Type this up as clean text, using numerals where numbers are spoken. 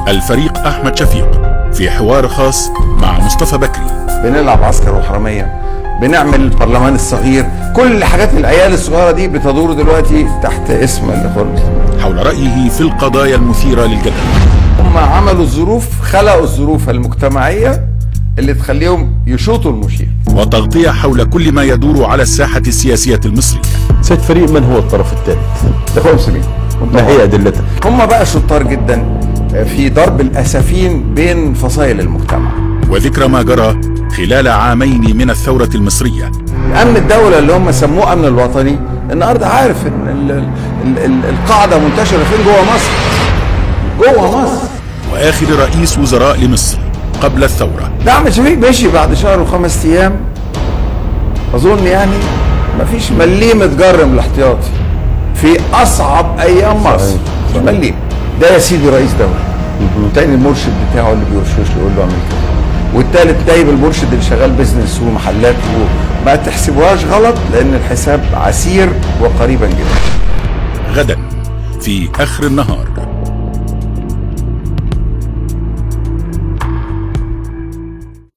الفريق أحمد شفيق في حوار خاص مع مصطفى بكري. بنلعب عسكر وحرامية، بنعمل البرلمان الصغير، كل حاجات العيال الصغيرة دي بتدور دلوقتي تحت اسم الإخوان المسلمين. حول رأيه في القضايا المثيرة للجدل. هم عملوا الظروف، خلقوا الظروف المجتمعية اللي تخليهم يشوطوا المشير. وتغطية حول كل ما يدور على الساحة السياسية المصرية. سيد فريق، من هو الطرف الثالث؟ الإخوان المسلمين. ما هي أدلتها؟ هم بقى شطار جدا في ضرب الأسافين بين فصائل المجتمع. وذكر ما جرى خلال عامين من الثورة المصرية. أمن الدولة اللي هم سموه أمن الوطني النهارده عارف إن القاعدة منتشرة فين؟ جوه مصر. جوه مصر. وآخر رئيس وزراء لمصر قبل الثورة. ده أحمد شفيق مشي بعد شهر و5 أيام. أظن يعني مفيش مليم اتجرم الاحتياطي في أصعب أيام مصر. مش مليم. ده يا سيدي رئيس دولة. والتاني المرشد بتاعه اللي بيرشش له يقول له اعمل كده. والتالت جايب المرشد اللي شغال بيزنس ومحلات. ما تحسبوهاش غلط لأن الحساب عسير وقريبا جدا. غدا في آخر النهار.